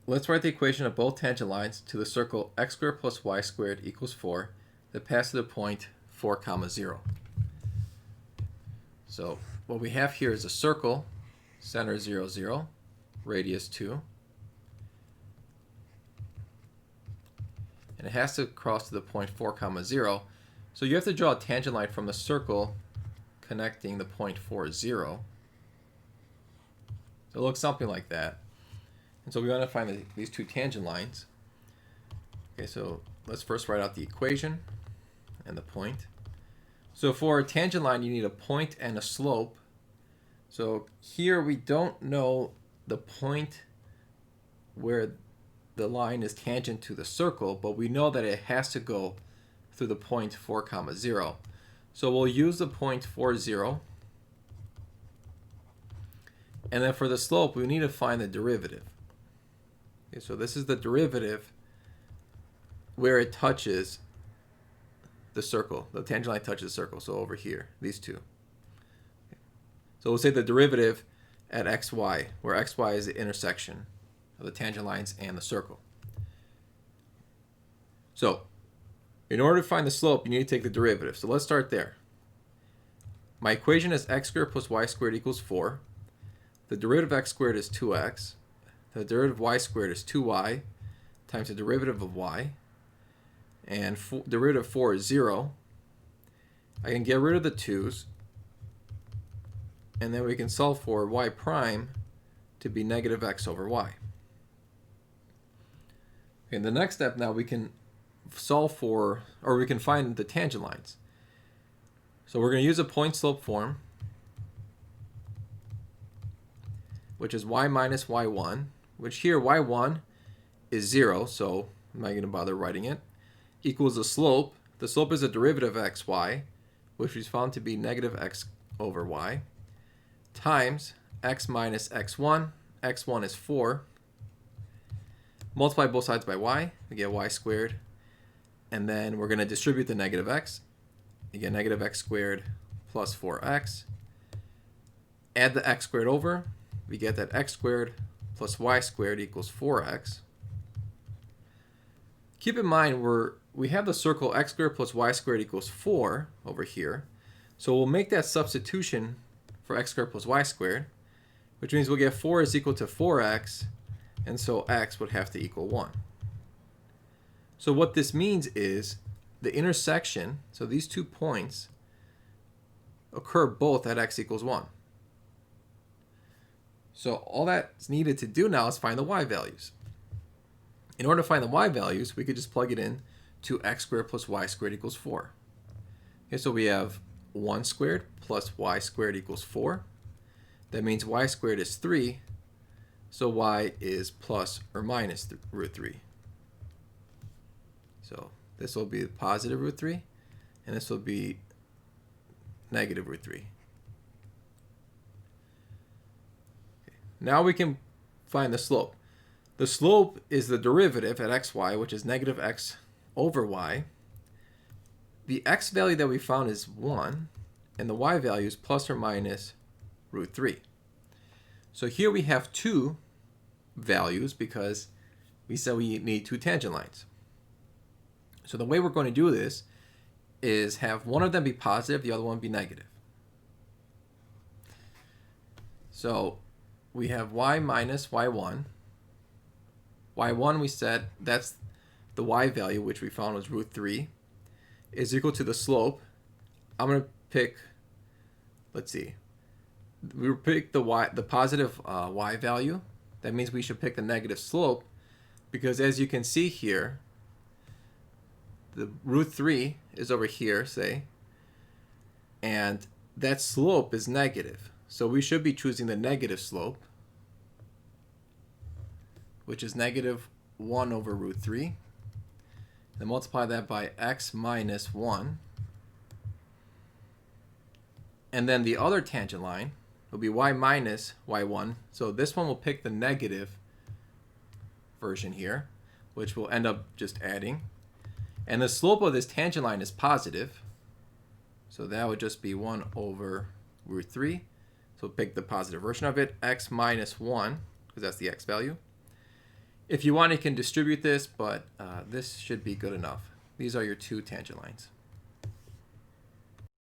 Let's write the equation of both tangent lines to the circle x squared plus y squared equals 4 that pass to the point 4, comma 0. So what we have here is a circle, center 0, 0, radius 2. And it has to cross to the point 4, comma 0. So you have to draw a tangent line from the circle connecting the point 4, 0. So it looks something like that. And so we want to find these two tangent lines. Okay, so let's first write out the equation and the point. So for a tangent line, you need a point and a slope. So here we don't know the point where the line is tangent to the circle, but we know that it has to go through the point 4, comma 0. So we'll use the point 4, 0. And then for the slope, we need to find the derivative. Okay, so this is the derivative where it touches the circle. The tangent line touches the circle. So over here, these two. Okay. So we'll say the derivative at xy, where xy is the intersection of the tangent lines and the circle. So in order to find the slope, you need to take the derivative. So let's start there. My equation is x squared plus y squared equals 4. The derivative of x squared is 2x. The derivative of y squared is 2y times the derivative of y. And derivative of 4 is 0. I can get rid of the 2's. And then we can solve for y prime to be negative x over y. Okay, the next step now we can solve for, or we can find the tangent lines. So we're going to use a point slope form, which is y minus y1, which here y1 is 0, so I'm not going to bother writing it, equals the slope. The slope is a derivative of xy, which is found to be negative x over y, times x minus x1. x1 is 4. Multiply both sides by y, we get y squared. And then we're going to distribute the negative x. You get negative x squared plus 4x. Add the x squared over. We get that x squared plus y squared equals 4x. Keep in mind we have the circle x squared plus y squared equals 4 over here. So we'll make that substitution for x squared plus y squared, which means we'll get 4 is equal to 4x, and so x would have to equal 1. So what this means is the intersection, so these 2 points, occur both at x equals 1. So all that's needed to do now is find the y values. In order to find the y values, we could just plug it in to x squared plus y squared equals 4. Okay, so we have 1 squared plus y squared equals 4. That means y squared is 3, so y is plus or minus root 3. So this will be positive root 3, and this will be negative root 3. Okay. Now we can find the slope. The slope is the derivative at xy, which is negative x over y. The x value that we found is 1, and the y value is plus or minus root 3. So here we have 2 values because we said we need 2 tangent lines. So the way we're going to do this is have one of them be positive, the other one be negative. So we have y minus y1. y1 we said that's the y value, which we found was root 3, is equal to the slope. I'm going to pick, let's see, we pick the positive y value. That means we should pick the negative slope, because as you can see here, the root 3 is over here, say, and that slope is negative. So we should be choosing the negative slope, which is negative 1 over root 3. Then multiply that by x minus 1. And then the other tangent line will be y minus y1. So this one will pick the negative version here, which will end up just adding. And the slope of this tangent line is positive. So that would just be 1 over root 3. So pick the positive version of it, x minus 1, because that's the x value. If you want, you can distribute this, but this should be good enough. These are your two tangent lines.